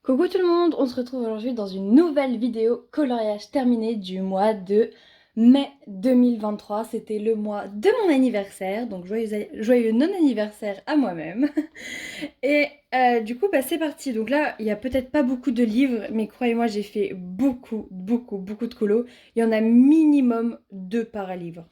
Coucou tout le monde, on se retrouve aujourd'hui dans une nouvelle vidéo coloriage terminé du mois de mai 2023. C'était le mois de mon anniversaire, donc joyeux non-anniversaire à moi-même. Et du coup, c'est parti. Donc là, il y a peut-être pas beaucoup de livres, mais croyez-moi, j'ai fait beaucoup de colos. Il y en a minimum 2 par livre.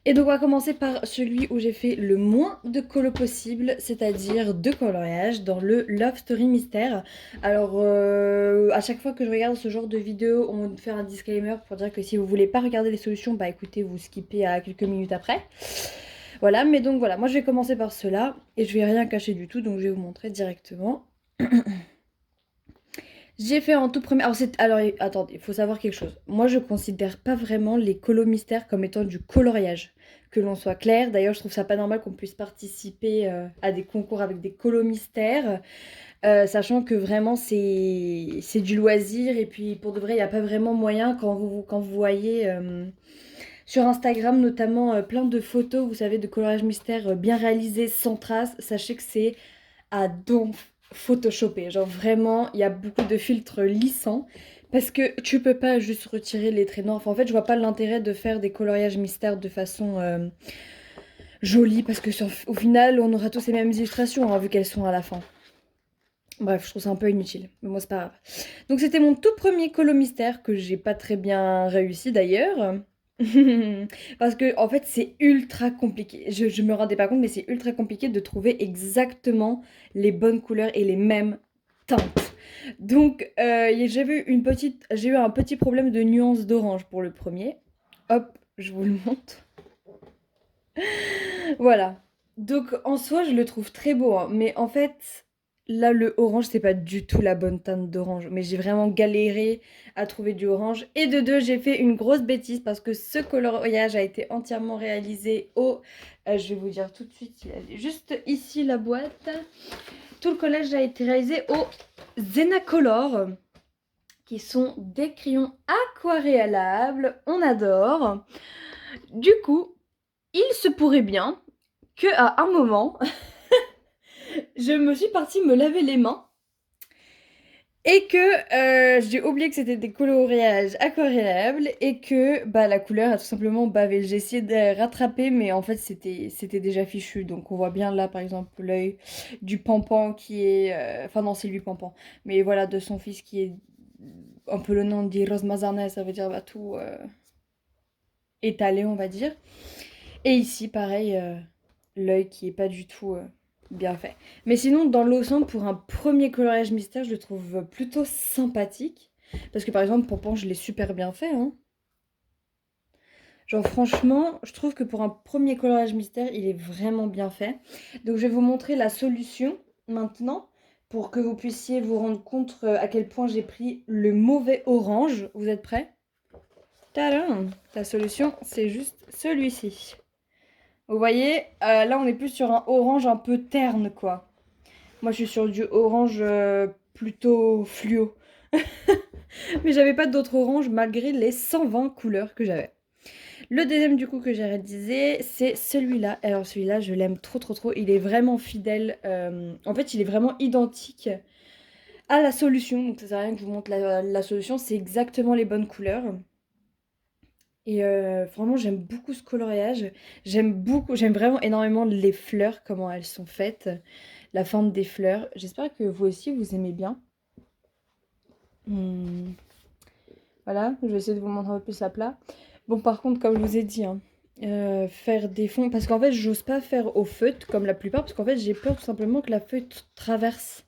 Et donc on va commencer par celui où j'ai fait le moins de colos possible, c'est-à-dire de coloriage dans le Love Story Mystère. Alors à chaque fois que je regarde ce genre de vidéo, on me fait un disclaimer pour dire que si vous voulez pas regarder les solutions, bah écoutez, vous skippez à quelques minutes après. Voilà, mais donc voilà, moi je vais commencer par cela et je vais rien cacher du tout, donc je vais vous montrer directement. J'ai fait en tout premier. Alors, attendez, il faut savoir quelque chose. Moi, je considère pas vraiment les colos mystères comme étant du coloriage. Que l'on soit clair. D'ailleurs, je trouve ça pas normal qu'on puisse participer à des concours avec des colos mystères, sachant que vraiment c'est du loisir. Et puis, pour de vrai, il n'y a pas vraiment moyen quand vous voyez sur Instagram notamment plein de photos, vous savez, de coloriage mystère bien réalisées, sans traces. Sachez que c'est à don photoshopé. Genre vraiment, il y a beaucoup de filtres lissants parce que tu peux pas juste retirer les traits noirs. Enfin, en fait, je vois pas l'intérêt de faire des coloriages mystères de façon jolie parce que au final, on aura tous les mêmes illustrations hein, vu qu'elles sont à la fin. Bref, je trouve ça un peu inutile, mais moi c'est pas grave. Donc c'était mon tout premier colo mystère que j'ai pas très bien réussi d'ailleurs. Parce que en fait c'est ultra compliqué. Je me rendais pas compte, mais c'est ultra compliqué de trouver exactement les bonnes couleurs et les mêmes teintes. Donc j'ai eu un petit problème de nuance d'orange pour le premier. Hop, je vous le montre. Voilà. Donc en soi, je le trouve très beau, hein. Mais en fait, là, le orange, c'est pas du tout la bonne teinte d'orange. Mais j'ai vraiment galéré à trouver du orange. Et de deux, j'ai fait une grosse bêtise parce que ce coloriage a été entièrement réalisé au... je vais vous dire tout de suite, il est juste ici la boîte. Tout le collage a été réalisé au Zenacolor, qui sont des crayons aquarellables. On adore. Du coup, il se pourrait bien que à un moment, je me suis partie me laver les mains et que j'ai oublié que c'était des coloriages aquarellables et que bah, la couleur a tout simplement bavé. J'ai essayé de rattraper, mais en fait c'était déjà fichu. Donc on voit bien là par exemple l'œil du Pampan qui est... Enfin non, c'est lui Pampan. Mais voilà, de son fils qui est un peu le nom dit Rose Mazarnet, ça veut dire bah, tout étalé on va dire. Et ici pareil, l'œil qui est pas du tout bien fait. Mais sinon, dans l'ensemble, pour un premier coloriage mystère, je le trouve plutôt sympathique. Parce que par exemple, Pompon, je l'ai super bien fait. Hein. Genre franchement, je trouve que pour un premier coloriage mystère, il est vraiment bien fait. Donc je vais vous montrer la solution maintenant pour que vous puissiez vous rendre compte à quel point j'ai pris le mauvais orange. Vous êtes prêts? Tadam! La solution, c'est juste celui-ci. Vous voyez, là on est plus sur un orange un peu terne quoi. Moi je suis sur du orange plutôt fluo. Mais j'avais pas d'autre orange malgré les 120 couleurs que j'avais. Le deuxième du coup que j'ai réalisé, c'est celui-là. Alors celui-là je l'aime trop. Il est vraiment fidèle. En fait il est vraiment identique à la solution. Donc ça sert à rien que je vous montre la solution. C'est exactement les bonnes couleurs. Et vraiment, j'aime beaucoup ce coloriage. J'aime vraiment énormément les fleurs, comment elles sont faites, la forme des fleurs. J'espère que vous aussi, vous aimez bien. Hmm. Voilà, je vais essayer de vous montrer un peu plus à plat. Bon, par contre, comme je vous ai dit, hein, faire des fonds... Parce qu'en fait, j'ose pas faire au feutre, comme la plupart, parce qu'en fait, j'ai peur tout simplement que la feutre traverse.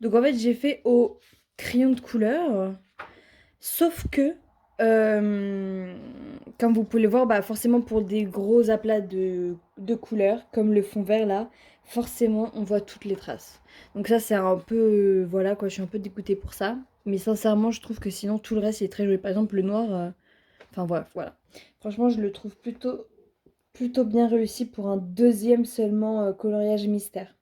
Donc en fait, j'ai fait au crayon de couleur. Sauf que, comme vous pouvez le voir, bah forcément pour des gros aplats de couleurs, comme le fond vert là, forcément on voit toutes les traces. Donc ça c'est un peu, voilà quoi, je suis un peu dégoûtée pour ça. Mais sincèrement je trouve que sinon tout le reste est très joli. Par exemple le noir, enfin voilà. Franchement je le trouve plutôt bien réussi pour un deuxième seulement coloriage mystère.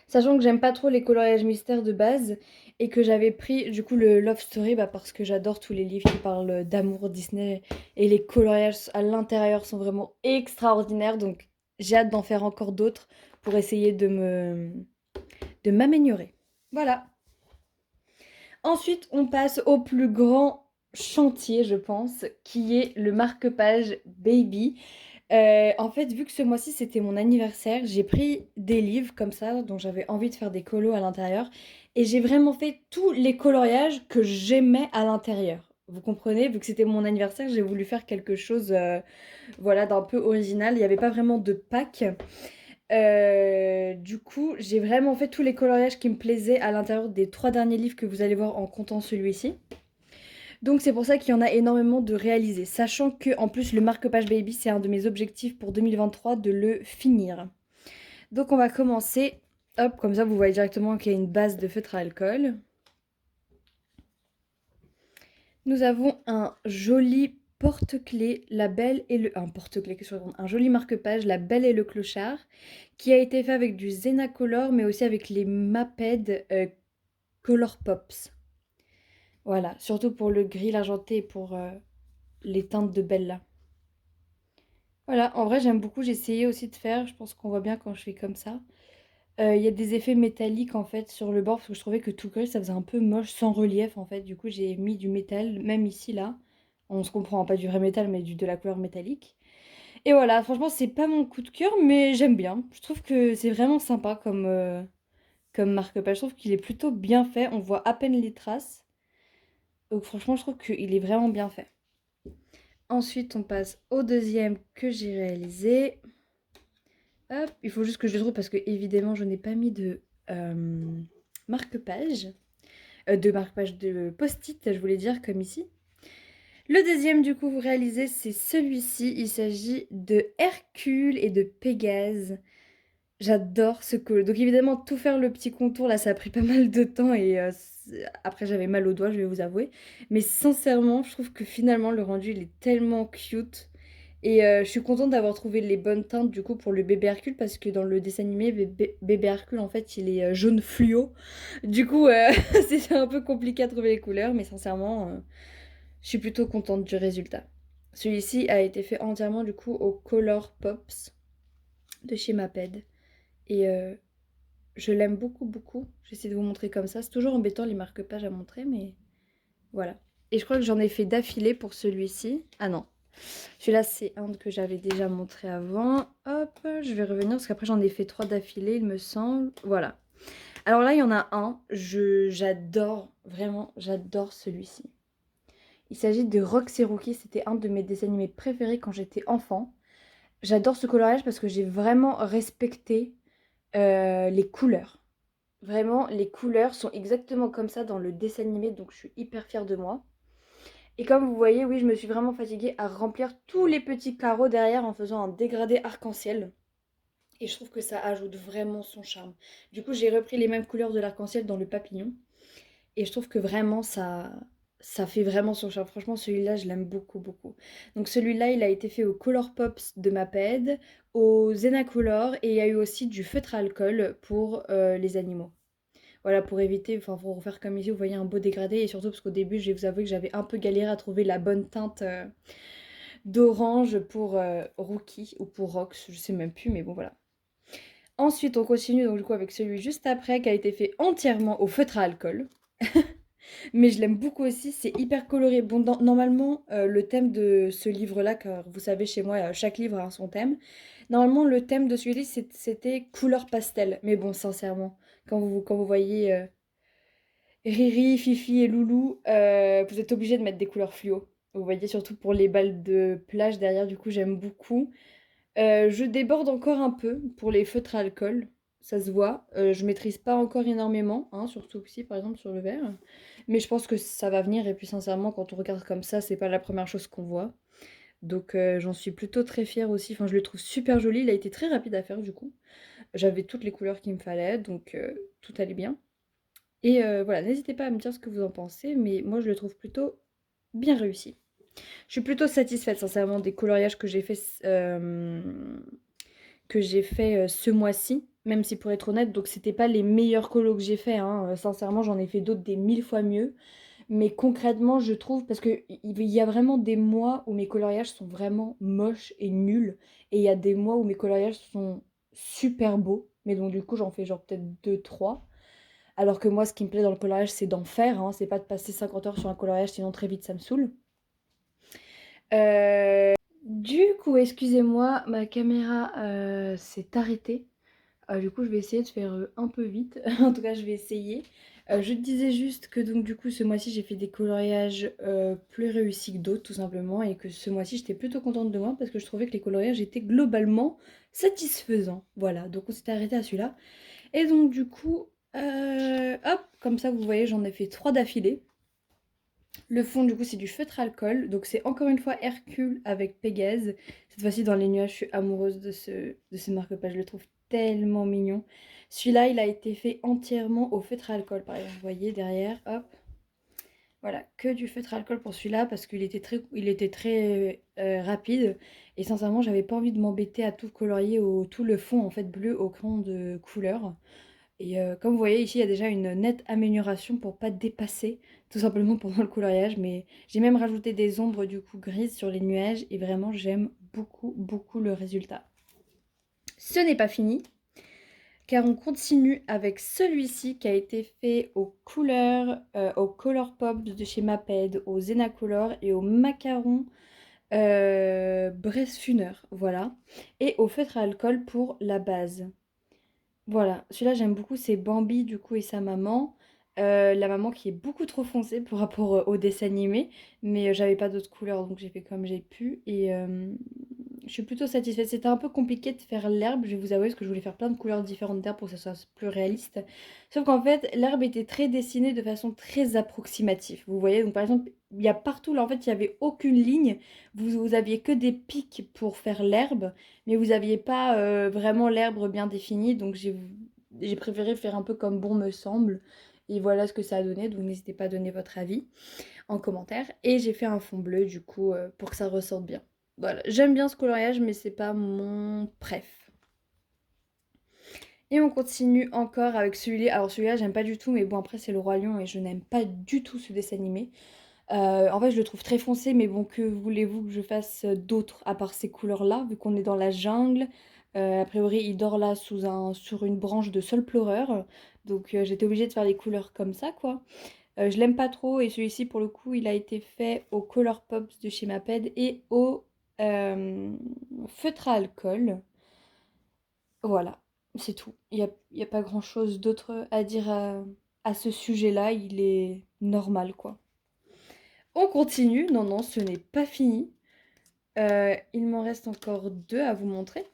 Sachant que j'aime pas trop les coloriages mystères de base et que j'avais pris du coup le Love Story bah, parce que j'adore tous les livres qui parlent d'amour Disney et les coloriages à l'intérieur sont vraiment extraordinaires donc j'ai hâte d'en faire encore d'autres pour essayer de m'améliorer. Voilà. Ensuite, on passe au plus grand chantier, je pense, qui est le marque-page Baby. En fait, vu que ce mois-ci c'était mon anniversaire, j'ai pris des livres comme ça, dont j'avais envie de faire des colos à l'intérieur, et j'ai vraiment fait tous les coloriages que j'aimais à l'intérieur. Vous comprenez, vu que c'était mon anniversaire, j'ai voulu faire quelque chose, voilà, d'un peu original. Il n'y avait pas vraiment de pack. Du coup, j'ai vraiment fait tous les coloriages qui me plaisaient à l'intérieur des 3 derniers livres que vous allez voir en comptant celui-ci. Donc c'est pour ça qu'il y en a énormément de réalisés, sachant que en plus le marque-page Baby, c'est un de mes objectifs pour 2023 de le finir. Donc on va commencer, hop, comme ça vous voyez directement qu'il y a une base de feutre à alcool. Nous avons un joli porte-clés, La Belle et le... Un porte-clés, qu'est-ce que je raconte? Un joli marque-page, La Belle et le Clochard, qui a été fait avec du Zenacolor, mais aussi avec les Maped Color Pops. Voilà, surtout pour le gris, l'argenté et pour les teintes de Bella. Voilà, en vrai j'aime beaucoup, j'ai essayé aussi de faire, je pense qu'on voit bien quand je fais comme ça. Il y a des effets métalliques en fait sur le bord parce que je trouvais que tout gris ça faisait un peu moche sans relief en fait. Du coup j'ai mis du métal, même ici là. On se comprend, pas du vrai métal mais de la couleur métallique. Et voilà, franchement c'est pas mon coup de cœur mais j'aime bien. Je trouve que c'est vraiment sympa comme marque-page. Je trouve qu'il est plutôt bien fait, on voit à peine les traces. Donc franchement je trouve qu'il est vraiment bien fait. Ensuite on passe au deuxième que j'ai réalisé. Hop, il faut juste que je le trouve parce que évidemment je n'ai pas mis de marque-page. De marque-page de post-it, je voulais dire, comme ici. Le deuxième, du coup, vous réalisez, c'est celui-ci. Il s'agit de Hercule et de Pégase. J'adore ce col. Donc évidemment, tout faire le petit contour, là, ça a pris pas mal de temps et après, j'avais mal aux doigts, je vais vous avouer. Mais sincèrement, je trouve que finalement, le rendu, il est tellement cute. Et je suis contente d'avoir trouvé les bonnes teintes du coup pour le bébé Hercule parce que dans le dessin animé, bébé Hercule en fait il est jaune fluo. Du coup, c'était un peu compliqué à trouver les couleurs, mais sincèrement, je suis plutôt contente du résultat. Celui-ci a été fait entièrement du coup au Color Pops de chez Maped. Et je l'aime beaucoup, beaucoup. J'essaie de vous montrer comme ça. C'est toujours embêtant les marque-pages à montrer, mais voilà. Et je crois que j'en ai fait d'affilée pour celui-ci. Ah non, celui-là, c'est un que j'avais déjà montré avant. Hop, je vais revenir parce qu'après, j'en ai fait 3 d'affilée, il me semble. Voilà. Alors là, il y en a un. J'adore, vraiment, j'adore celui-ci. Il s'agit de Rox et Rookie. C'était un de mes dessins animés préférés quand j'étais enfant. J'adore ce coloriage parce que j'ai vraiment respecté les couleurs. Vraiment, les couleurs sont exactement comme ça dans le dessin animé, donc je suis hyper fière de moi. Et comme vous voyez, oui, je me suis vraiment fatiguée à remplir tous les petits carreaux derrière en faisant un dégradé arc-en-ciel. Et je trouve que ça ajoute vraiment son charme. Du coup, j'ai repris les mêmes couleurs de l'arc-en-ciel dans le papillon. Et je trouve que vraiment, ça fait vraiment son charme. Franchement, celui-là, je l'aime beaucoup, beaucoup. Donc celui-là, il a été fait au Color Pops de Maped, au Zenacolor, et il y a eu aussi du feutre à alcool pour les animaux. Voilà, pour éviter, enfin pour refaire comme ici, vous voyez un beau dégradé. Et surtout parce qu'au début, je vais vous avouer que j'avais un peu galéré à trouver la bonne teinte d'orange pour Rookie ou pour Rox, je sais même plus, mais bon voilà. Ensuite, on continue donc du coup avec celui juste après qui a été fait entièrement au feutre à alcool. Mais je l'aime beaucoup aussi, c'est hyper coloré. Bon, normalement, le thème de ce livre-là, car vous savez, chez moi, chaque livre a son thème. Normalement, le thème de celui-là, c'était couleur pastel. Mais bon, sincèrement, quand vous voyez Riri, Fifi et Loulou, vous êtes obligés de mettre des couleurs fluo. Vous voyez, surtout pour les balles de plage derrière, du coup, j'aime beaucoup. Je déborde encore un peu pour les feutres à alcool, ça se voit. Je maîtrise pas encore énormément, hein, surtout ici par exemple sur le verre. Mais je pense que ça va venir et puis sincèrement quand on regarde comme ça, c'est pas la première chose qu'on voit. Donc j'en suis plutôt très fière aussi. Enfin je le trouve super joli, il a été très rapide à faire du coup. J'avais toutes les couleurs qu'il me fallait, donc tout allait bien. Et voilà, n'hésitez pas à me dire ce que vous en pensez, mais moi je le trouve plutôt bien réussi. Je suis plutôt satisfaite sincèrement des coloriages que j'ai fait ce mois-ci, même si pour être honnête, donc c'était pas les meilleurs colos que j'ai fait, hein. Sincèrement, j'en ai fait d'autres des 1000 fois mieux. Mais concrètement, je trouve, parce qu'il y a vraiment des mois où mes coloriages sont vraiment moches et nuls, et il y a des mois où mes coloriages sont super beaux, mais donc du coup j'en fais genre peut-être deux trois. Alors que moi, ce qui me plaît dans le coloriage, c'est d'en faire, hein, c'est pas de passer 50 heures sur un coloriage, sinon très vite ça me saoule. Du coup, excusez-moi, ma caméra s'est arrêtée. Du coup, je vais essayer de faire un peu vite. En tout cas, je vais essayer. Je te disais juste que donc du coup, ce mois-ci, j'ai fait des coloriages plus réussis que d'autres, tout simplement. Et que ce mois-ci, j'étais plutôt contente de moi parce que je trouvais que les coloriages étaient globalement satisfaisants. Voilà, donc on s'était arrêté à celui-là. Et donc du coup, hop, comme ça, vous voyez, j'en ai fait 3 d'affilée. Le fond, du coup, c'est du feutre alcool. Donc, c'est encore une fois Hercule avec Pégase. Cette fois-ci, dans les nuages, je suis amoureuse de ce marque-page. Je le trouve tellement mignon. Celui-là, il a été fait entièrement au feutre alcool, par exemple. Vous voyez, derrière, hop. Voilà, que du feutre alcool pour celui-là parce qu'il était très rapide. Et sincèrement, j'avais pas envie de m'embêter à tout colorier tout le fond, en fait, bleu au crayon de couleur. Et comme vous voyez ici, il y a déjà une nette amélioration pour pas dépasser, tout simplement pendant le coloriage. Mais j'ai même rajouté des ombres du coup grises sur les nuages et vraiment j'aime beaucoup beaucoup le résultat. Ce n'est pas fini car on continue avec celui-ci qui a été fait aux couleurs, aux Color Pop de chez Maped, aux Zenacolor et aux macarons Bressfuner, voilà. Et au feutre à alcool pour la base. Voilà, celui-là j'aime beaucoup, c'est Bambi du coup et sa maman. La maman qui est beaucoup trop foncée par rapport au dessin animé, mais j'avais pas d'autres couleurs donc j'ai fait comme j'ai pu et je suis plutôt satisfaite. C'était un peu compliqué de faire l'herbe, je vais vous avouer, parce que je voulais faire plein de couleurs différentes d'herbe pour que ça soit plus réaliste. Sauf qu'en fait, l'herbe était très dessinée de façon très approximative. Vous voyez, donc par exemple, il y a partout là en fait, il n'y avait aucune ligne. Vous aviez que des pics pour faire l'herbe mais vous n'aviez pas vraiment l'herbe bien définie, donc j'ai préféré faire un peu comme bon me semble. Et voilà ce que ça a donné, donc n'hésitez pas à donner votre avis en commentaire. Et j'ai fait un fond bleu du coup pour que ça ressorte bien. Voilà, j'aime bien ce coloriage, mais c'est pas mon préf. Et on continue encore avec celui-là. Alors celui-là, j'aime pas du tout, mais bon après c'est le Roi Lion et je n'aime pas du tout ce dessin animé. En fait, je le trouve très foncé, mais bon, que voulez-vous que je fasse d'autre à part ces couleurs-là, vu qu'on est dans la jungle. A priori, il dort là sur une branche de sol pleureur. Donc, j'étais obligée de faire les couleurs comme ça, quoi. Je l'aime pas trop, et celui-ci, pour le coup, il a été fait au Color Pops de chez Maped et au feutre à alcool. Voilà, c'est tout. Il y a pas grand-chose d'autre à dire à ce sujet-là. Il est normal, quoi. On continue. Non, non, ce n'est pas fini. Il m'en reste encore 2 à vous montrer.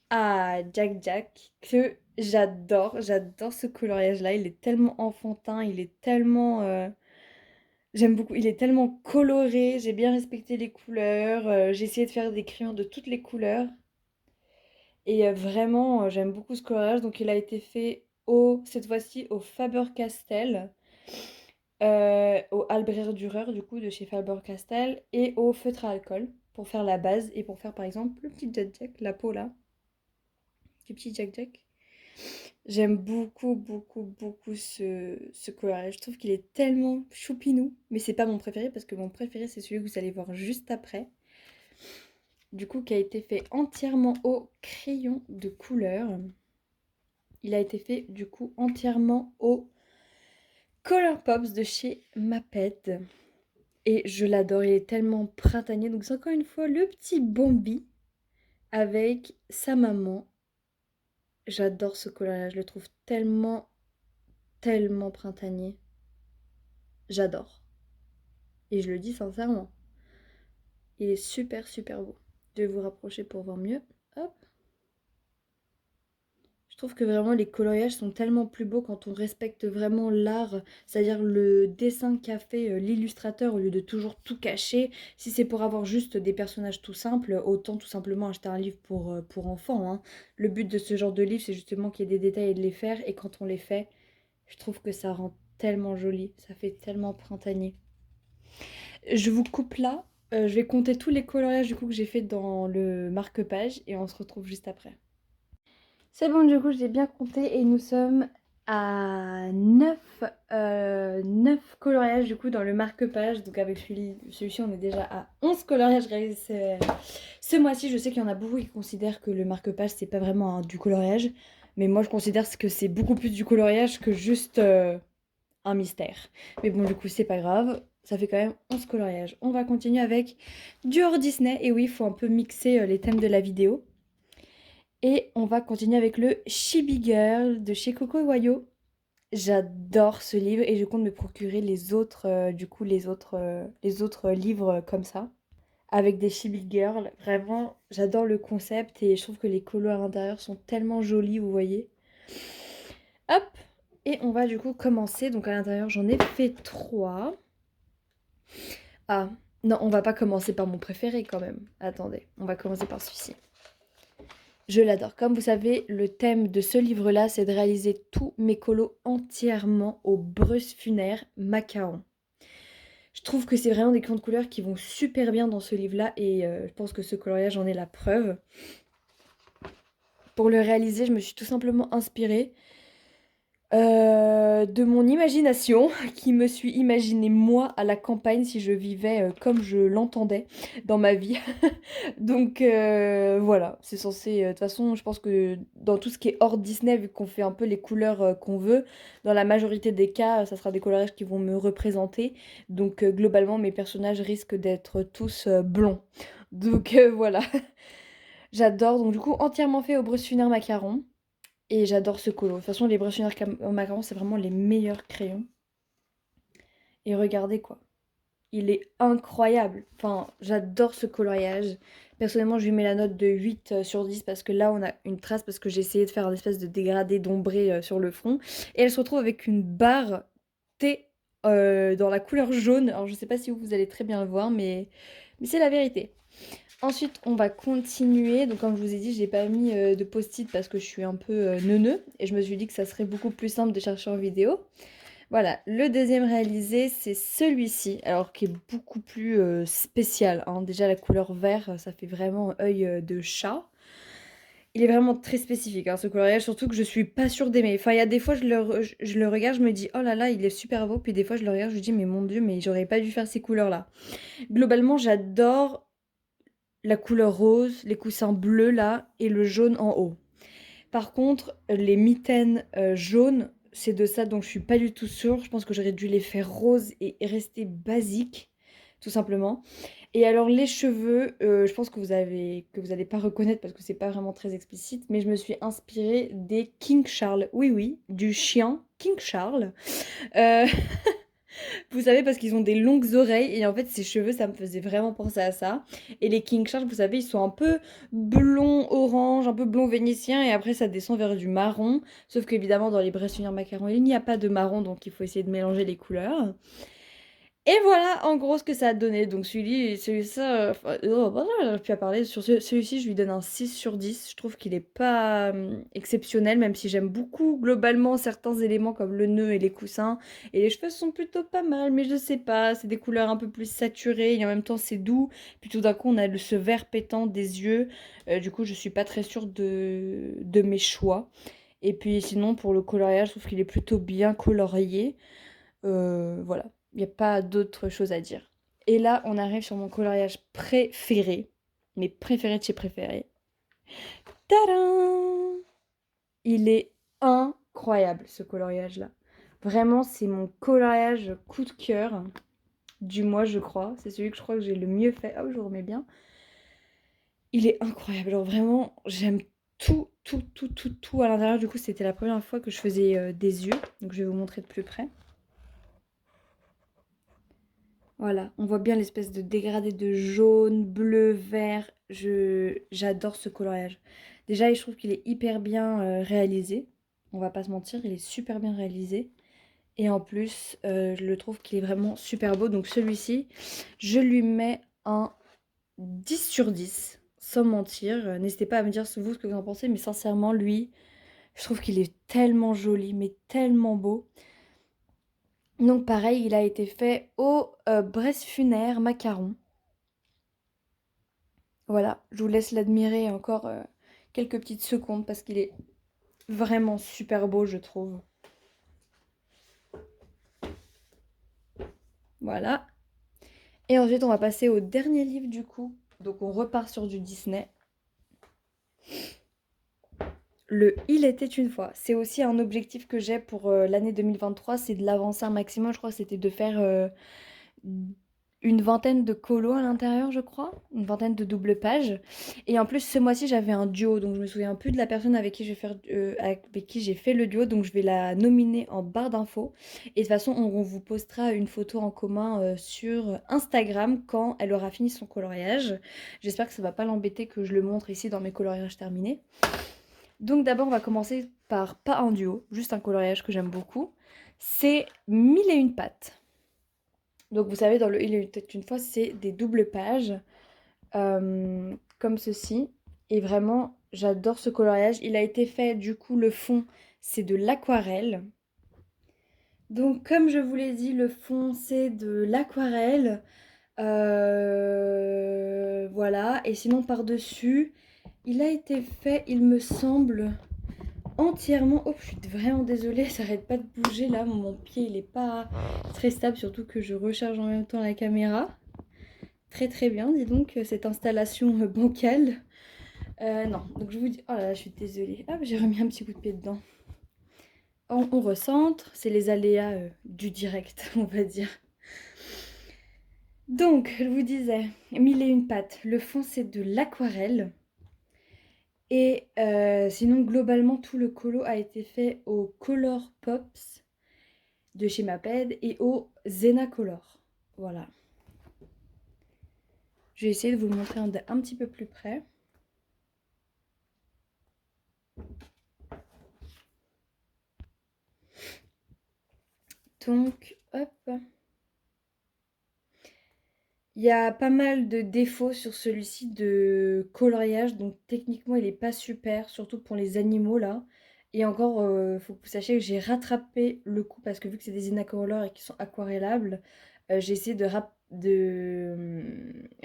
Ah, Jack Jack, que j'adore. J'adore ce coloriage-là. Il est tellement enfantin. Il est tellement... j'aime beaucoup. Il est tellement coloré. J'ai bien respecté les couleurs. J'ai essayé de faire des crayons de toutes les couleurs. Et vraiment, j'aime beaucoup ce coloriage. Donc, il a été fait cette fois-ci au Faber-Castell. Au Albrecht Dürer du coup de chez Faber-Castell et au feutre à alcool pour faire la base et pour faire par exemple le petit Jack Jack, la peau là, du petit Jack Jack. J'aime beaucoup beaucoup beaucoup ce coloriage. Je trouve qu'il est tellement choupinou, mais c'est pas mon préféré parce que mon préféré c'est celui que vous allez voir juste après. Du coup qui a été fait entièrement au crayon de couleur. Il a été fait du coup entièrement au Color Pops de chez Maped. Et je l'adore, il est tellement printanier. Donc c'est encore une fois le petit Bambi avec sa maman. J'adore ce coloriage, je le trouve tellement, tellement printanier. J'adore. Et je le dis sincèrement. Il est super, super beau. Je vais vous rapprocher pour voir mieux. Hop. Je trouve que vraiment les coloriages sont tellement plus beaux quand on respecte vraiment l'art, c'est-à-dire le dessin qu'a fait l'illustrateur au lieu de toujours tout cacher. Si c'est pour avoir juste des personnages tout simples, autant tout simplement acheter un livre pour enfants, hein. Le but de ce genre de livre, c'est justement qu'il y ait des détails et de les faire, et quand on les fait, je trouve que ça rend tellement joli, ça fait tellement printanier. Je vous coupe là, je vais compter tous les coloriages du coup que j'ai fait dans le marque-page, et on se retrouve juste après. C'est bon, du coup, j'ai bien compté et nous sommes à 9 coloriages du coup dans le marque-page. Donc avec celui-ci, on est déjà à 11 coloriages réalisés ce mois-ci. Je sais qu'il y en a beaucoup qui considèrent que le marque-page, c'est pas vraiment du coloriage. Mais moi, je considère que c'est beaucoup plus du coloriage que juste un mystère. Mais bon, du coup, c'est pas grave. Ça fait quand même 11 coloriages. On va continuer avec du hors Disney. Et oui, il faut un peu mixer les thèmes de la vidéo. Et on va continuer avec le Chibi Girl de chez Coco Wayo. J'adore ce livre et je compte me procurer les autres, les autres livres comme ça, avec des Chibi Girls. Vraiment, j'adore le concept et je trouve que les colos à l'intérieur sont tellement jolis, vous voyez. Hop! Et on va du coup commencer. Donc à l'intérieur, j'en ai fait 3. Ah, non, on va pas commencer par mon préféré quand même. Attendez, on va commencer par celui-ci. Je l'adore. Comme vous savez, le thème de ce livre-là, c'est de réaliser tous mes colos entièrement au Brusfuner macaron. Je trouve que c'est vraiment des crayons de couleur qui vont super bien dans ce livre-là et je pense que ce coloriage en est la preuve. Pour le réaliser, je me suis tout simplement inspirée de mon imagination, qui me suis imaginé moi à la campagne si je vivais comme je l'entendais dans ma vie. Donc voilà, c'est censé... De toute façon, je pense que dans tout ce qui est hors Disney, vu qu'on fait un peu les couleurs qu'on veut, dans la majorité des cas, ça sera des coloriages qui vont me représenter. Donc globalement, mes personnages risquent d'être tous blonds. Donc voilà, j'adore. Donc du coup, entièrement fait au Brusfuner macaron. Et j'adore ce colo. De toute façon, les brushes au macaron, c'est vraiment les meilleurs crayons. Et regardez quoi. Il est incroyable. Enfin, j'adore ce coloriage. Personnellement, je lui mets la note de 8 sur 10 parce que là, on a une trace parce que j'ai essayé de faire un espèce de dégradé d'ombré sur le front. Et elle se retrouve avec une barre T dans la couleur jaune. Alors, je sais pas si vous allez très bien le voir, mais c'est la vérité. Ensuite, on va continuer. Donc, comme je vous ai dit, je n'ai pas mis de post-it parce que je suis un peu neuneu. Et je me suis dit que ça serait beaucoup plus simple de chercher en vidéo. Voilà, le deuxième réalisé, c'est celui-ci. Alors, qui est beaucoup plus spécial, hein. Déjà, la couleur vert, ça fait vraiment œil de chat. Il est vraiment très spécifique, hein, ce coloriage, surtout que je suis pas sûre d'aimer. Enfin, il y a des fois, je le regarde, je me dis, oh là là, il est super beau. Puis des fois, je le regarde, je me dis, mais mon Dieu, mais j'aurais pas dû faire ces couleurs-là. Globalement, j'adore la couleur rose, les coussins bleus là et le jaune en haut. Par contre, les mitaines jaunes, c'est de ça dont je suis pas du tout sûre. Je pense que j'aurais dû les faire roses et rester basique, tout simplement. Et alors les cheveux, je pense que vous allez pas reconnaître parce que c'est pas vraiment très explicite, mais je me suis inspirée des King Charles. Oui, oui, du chien King Charles. Euh, Vous savez, parce qu'ils ont des longues oreilles et en fait, ses cheveux, ça me faisait vraiment penser à ça. Et les King Charles, vous savez, ils sont un peu blond orange, un peu blond vénitien et après, ça descend vers du marron. Sauf qu'évidemment, dans les Bressonières macarons, il n'y a pas de marron, donc il faut essayer de mélanger les couleurs. Et voilà en gros ce que ça a donné. Donc celui-là, voilà, j'arrive plus à parler. Sur celui-ci, je lui donne un 6 sur 10. Je trouve qu'il est pas exceptionnel, même si j'aime beaucoup globalement certains éléments comme le nœud et les coussins. Et les cheveux sont plutôt pas mal, mais je sais pas, c'est des couleurs un peu plus saturées et en même temps c'est doux. Puis tout d'un coup, on a ce vert pétant des yeux. Du coup, je suis pas très sûre de mes choix. Et puis sinon, pour le coloriage, je trouve qu'il est plutôt bien colorié. Voilà, il n'y a pas d'autre chose à dire. Et là, on arrive sur mon coloriage préféré. Mes préférés de chez préférés. Tadam! Il est incroyable ce coloriage-là. Vraiment, c'est mon coloriage coup de cœur du mois, je crois. C'est celui que je crois que j'ai le mieux fait. Ah, je remets bien. Il est incroyable. Alors vraiment, j'aime tout, tout, tout, tout, tout à l'intérieur. Du coup, c'était la première fois que je faisais des yeux. Donc, je vais vous montrer de plus près. Voilà, on voit bien l'espèce de dégradé de jaune, bleu, vert. J'adore ce coloriage. Déjà, je trouve qu'il est hyper bien réalisé. On va pas se mentir, il est super bien réalisé. Et en plus, je le trouve qu'il est vraiment super beau. Donc celui-ci, je lui mets un 10 sur 10, sans mentir. N'hésitez pas à me dire vous ce que vous en pensez, mais sincèrement, lui, je trouve qu'il est tellement joli, mais tellement beau. Donc pareil, il a été fait au Bressfuner macaron. Voilà, je vous laisse l'admirer encore quelques petites secondes parce qu'il est vraiment super beau, je trouve. Voilà. Et ensuite, on va passer au dernier livre du coup. Donc on repart sur du Disney. le Il était une fois. C'est aussi un objectif que j'ai pour l'année 2023, c'est de l'avancer un maximum. Je crois que c'était de faire une vingtaine de colos à l'intérieur, je crois, une vingtaine de double pages. Et en plus, ce mois-ci, j'avais un duo, donc je me souviens plus de la personne avec qui avec qui j'ai fait le duo, donc je vais la nominer en barre d'infos. Et de toute façon, on vous postera une photo en commun sur Instagram quand elle aura fini son coloriage. J'espère que ça va pas l'embêter que je le montre ici dans mes coloriages terminés. Donc d'abord, on va commencer par pas un duo, juste un coloriage que j'aime beaucoup. C'est Mille et une pattes. Donc vous savez, dans le Il était une fois, c'est des doubles pages comme ceci. Et vraiment, j'adore ce coloriage. Il a été fait, du coup, le fond, c'est de l'aquarelle. Donc comme je vous l'ai dit, le fond, c'est de l'aquarelle. Voilà. Et sinon, par-dessus, il a été fait, il me semble, entièrement. Oh, je suis vraiment désolée, ça arrête pas de bouger là. Mon pied, il est pas très stable, surtout que je recharge en même temps la caméra. Très très bien, dis donc, cette installation bancale. Non, donc je vous dis... Oh là là, je suis désolée. Ah, j'ai remis un petit coup de pied dedans. On recentre, c'est les aléas du direct, on va dire. Donc, je vous disais, Mille et une pattes. Le fond, c'est de l'aquarelle. Et sinon, globalement, tout le colo a été fait au Color Pops de chez Maped et au Zena Color. Voilà. Je vais essayer de vous le montrer un petit peu plus près. Donc, hop. Il y a pas mal de défauts sur celui-ci de coloriage, donc techniquement il n'est pas super, surtout pour les animaux là. Et encore, faut que vous sachiez que j'ai rattrapé le coup parce que vu que c'est des Inacolor et qui sont aquarellables, j'ai essayé de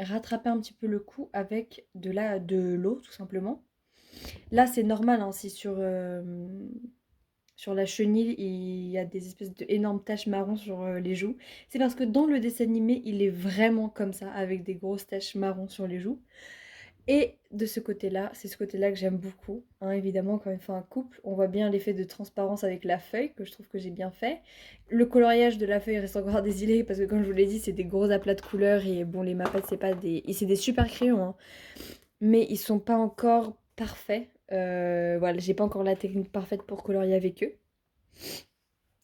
rattraper un petit peu le coup avec de l'eau tout simplement. Là c'est normal, hein, si sur la chenille, il y a des espèces d'énormes taches marron sur les joues. C'est parce que dans le dessin animé, il est vraiment comme ça, avec des grosses taches marron sur les joues. Et de ce côté-là, c'est ce côté-là que j'aime beaucoup. Hein, évidemment, quand il fait un couple, on voit bien l'effet de transparence avec la feuille, que je trouve que j'ai bien fait. Le coloriage de la feuille reste encore à désirer, parce que comme je vous l'ai dit, c'est des gros aplats de couleurs, et bon, les Mappa, c'est pas des... Et c'est des super crayons, hein, mais ils sont pas encore parfaits. Voilà, j'ai pas encore la technique parfaite pour colorier avec eux.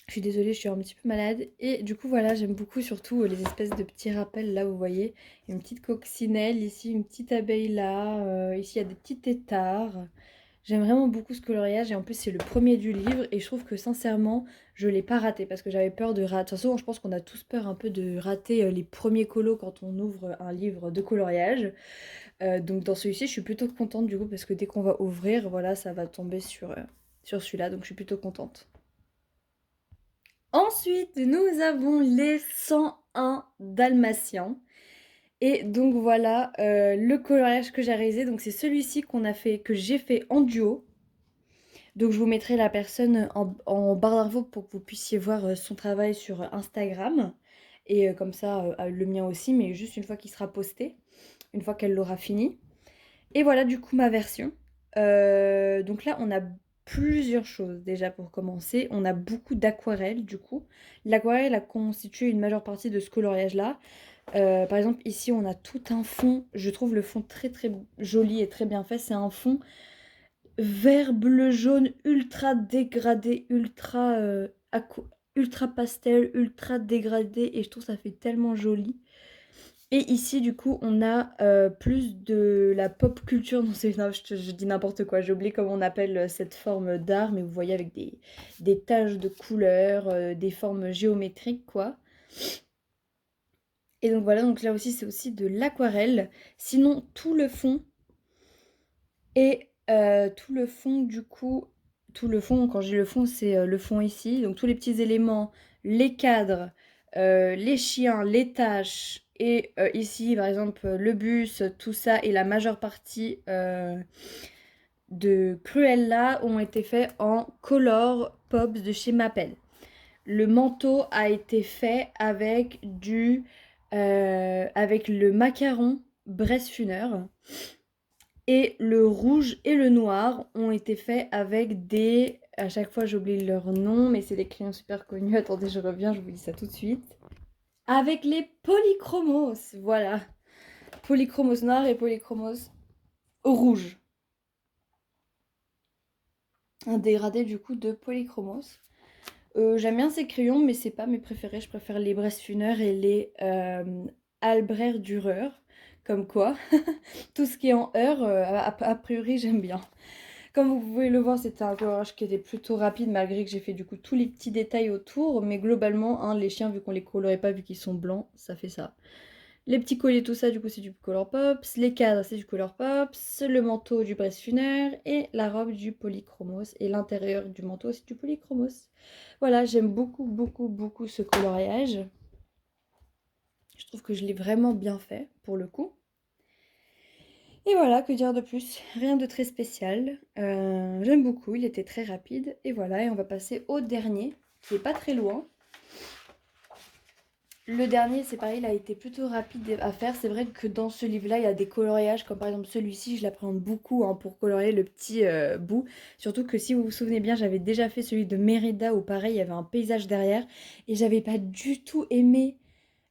Je suis désolée, je suis un petit peu malade. Et du coup, voilà, j'aime beaucoup surtout les espèces de petits rappels. Là, vous voyez, une petite coccinelle, ici, une petite abeille là. Ici, il y a des petits têtards. J'aime vraiment beaucoup ce coloriage. Et en plus, c'est le premier du livre. Et je trouve que, sincèrement, je ne l'ai pas raté. Parce que j'avais peur de rater. De toute façon, je pense qu'on a tous peur un peu de rater les premiers colos quand on ouvre un livre de coloriage. Donc, dans celui-ci, je suis plutôt contente du coup. Parce que dès qu'on va ouvrir, voilà, ça va tomber sur celui-là. Donc, je suis plutôt contente. Ensuite, nous avons les 101 Dalmatiens. Et donc voilà le coloriage que j'ai réalisé. Donc c'est celui-ci que j'ai fait en duo. Donc je vous mettrai la personne en barre d'infos pour que vous puissiez voir son travail sur Instagram. Et comme ça, le mien aussi, mais juste une fois qu'il sera posté, une fois qu'elle l'aura fini. Et voilà du coup ma version. Donc là, on a plusieurs choses déjà pour commencer. On a beaucoup d'aquarelle du coup. L'aquarelle a constitué une majeure partie de ce coloriage-là. Par exemple, ici, on a tout un fond. Je trouve le fond très très joli et très bien fait. C'est un fond vert, bleu, jaune, ultra dégradé, ultra pastel, ultra dégradé. Et je trouve ça fait tellement joli. Et ici, du coup, on a plus de la pop culture. Non, non, je dis n'importe quoi. J'ai oublié comment on appelle cette forme d'art, mais vous voyez avec des taches de couleurs, des formes géométriques, quoi. Et donc voilà, donc là aussi, c'est aussi de l'aquarelle. Sinon, tout le fond et tout le fond, du coup, tout le fond, quand je dis le fond, c'est le fond ici. Donc tous les petits éléments, les cadres, les chiens, les taches, et ici, par exemple, le bus, tout ça, et la majeure partie de Cruella ont été faits en Color Pops de chez Maped. Le manteau a été fait avec le macaron Bressfuner. Et le rouge et le noir ont été faits avec des... À chaque fois j'oublie leur nom, mais c'est des crayons super connus. Attendez, je reviens, je vous dis ça tout de suite. Avec les polychromos, voilà. Polychromos noir et polychromos rouge. Un dégradé du coup de polychromos. J'aime bien ces crayons, mais c'est pas mes préférés. Je préfère les Bressuner et les Albrecht Dürer. Comme quoi, tout ce qui est en heure, a priori, j'aime bien. Comme vous pouvez le voir, c'était un coloriage qui était plutôt rapide, malgré que j'ai fait du coup tous les petits détails autour. Mais globalement, hein, les chiens, vu qu'on les colorait pas, vu qu'ils sont blancs, ça fait ça. Les petits colliers, tout ça, du coup, c'est du Color Pops. Les cadres, c'est du Color Pops. Le manteau du Bressuner et la robe du Polychromos. Et l'intérieur du manteau, c'est du Polychromos. Voilà, j'aime beaucoup, beaucoup, beaucoup ce coloriage. Je trouve que je l'ai vraiment bien fait, pour le coup. Et voilà, que dire de plus? Rien de très spécial. J'aime beaucoup, il était très rapide. Et voilà, et on va passer au dernier, qui est pas très loin. Le dernier, c'est pareil, il a été plutôt rapide à faire. C'est vrai que dans ce livre-là, il y a des coloriages, comme par exemple celui-ci, je l'appréhende beaucoup hein, pour colorier le petit bout. Surtout que si vous vous souvenez bien, j'avais déjà fait celui de Mérida où pareil, il y avait un paysage derrière. Et j'avais pas du tout aimé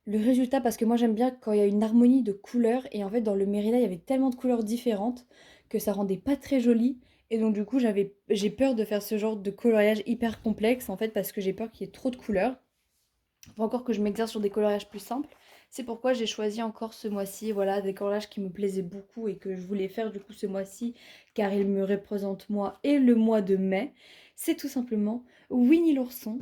le résultat parce que moi j'aime bien quand il y a une harmonie de couleurs. Et en fait, dans le Mérida, il y avait tellement de couleurs différentes que ça rendait pas très joli. Et donc du coup, j'ai peur de faire ce genre de coloriage hyper complexe en fait parce que j'ai peur qu'il y ait trop de couleurs. Faut encore que je m'exerce sur des coloriages plus simples. C'est pourquoi j'ai choisi encore ce mois-ci, voilà, des coloriages qui me plaisaient beaucoup et que je voulais faire du coup ce mois-ci, car ils me représentent moi et le mois de mai. C'est tout simplement Winnie l'ourson.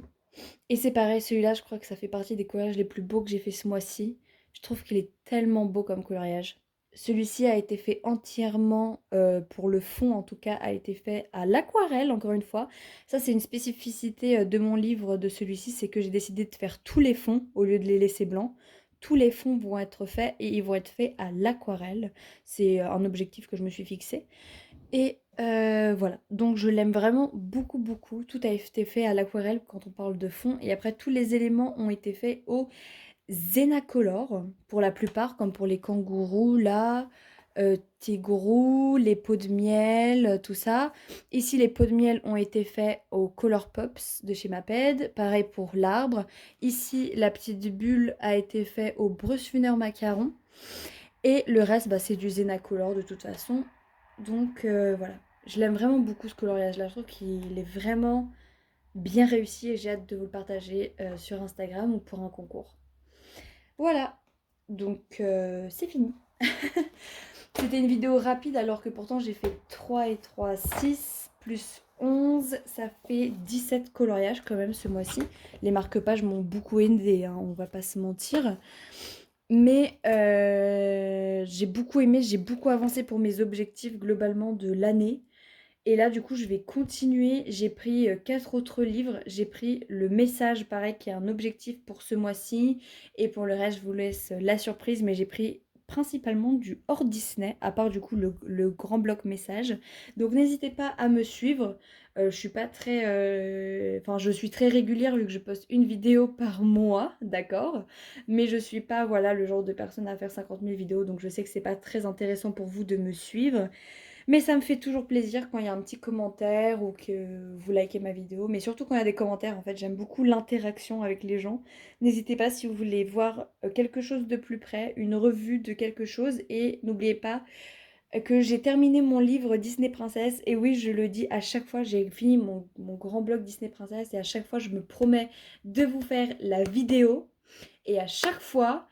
Et c'est pareil, celui-là, je crois que ça fait partie des coloriages les plus beaux que j'ai fait ce mois-ci. Je trouve qu'il est tellement beau comme coloriage. Celui-ci a été fait entièrement, pour le fond en tout cas, a été fait à l'aquarelle, encore une fois. Ça, c'est une spécificité de mon livre de celui-ci, c'est que j'ai décidé de faire tous les fonds au lieu de les laisser blancs. Tous les fonds vont être faits et ils vont être faits à l'aquarelle. C'est un objectif que je me suis fixé. Et voilà, donc je l'aime vraiment beaucoup, beaucoup. Tout a été fait à l'aquarelle quand on parle de fond. Et après, tous les éléments ont été faits au Zenacolor, pour la plupart, comme pour les kangourous, là, Tigrou, les pots de miel, tout ça. Ici, les pots de miel ont été faits au Color Pops de chez Maped, pareil pour l'arbre. Ici, la petite bulle a été faite au Brusfuner Macaron. Et le reste, bah, c'est du Zenacolor de toute façon. Donc voilà, je l'aime vraiment beaucoup ce coloriage-là. Je trouve qu'il est vraiment bien réussi et j'ai hâte de vous le partager sur Instagram ou pour un concours. Voilà, donc c'est fini. C'était une vidéo rapide alors que pourtant j'ai fait 3 et 3, 6 plus 11, ça fait 17 coloriages quand même ce mois-ci. Les marque-pages m'ont beaucoup aidé, hein, on va pas se mentir. Mais j'ai beaucoup aimé, j'ai beaucoup avancé pour mes objectifs globalement de l'année. Et là, du coup, je vais continuer. J'ai pris 4 autres livres. J'ai pris le message, pareil, qui est un objectif pour ce mois-ci. Et pour le reste, je vous laisse la surprise. Mais j'ai pris principalement du hors Disney, à part du coup le grand bloc message. Donc n'hésitez pas à me suivre. Je suis pas très... Enfin, je suis très régulière vu que je poste une vidéo par mois, d'accord? Mais je suis pas, voilà, le genre de personne à faire 50 000 vidéos. Donc je sais que c'est pas très intéressant pour vous de me suivre. Mais ça me fait toujours plaisir quand il y a un petit commentaire ou que vous likez ma vidéo. Mais surtout quand il y a des commentaires, en fait, j'aime beaucoup l'interaction avec les gens. N'hésitez pas si vous voulez voir quelque chose de plus près, une revue de quelque chose. Et n'oubliez pas que j'ai terminé mon livre Disney Princess. Et oui, je le dis à chaque fois, j'ai fini mon grand blog Disney Princess. Et à chaque fois, je me promets de vous faire la vidéo. Et à chaque fois...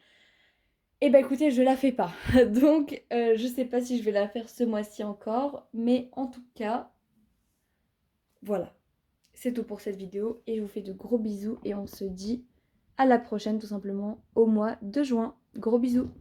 Eh ben écoutez, je la fais pas. Donc, je sais pas si je vais la faire ce mois-ci encore. Mais en tout cas, voilà. C'est tout pour cette vidéo. Et je vous fais de gros bisous. Et on se dit à la prochaine, tout simplement, au mois de juin. Gros bisous.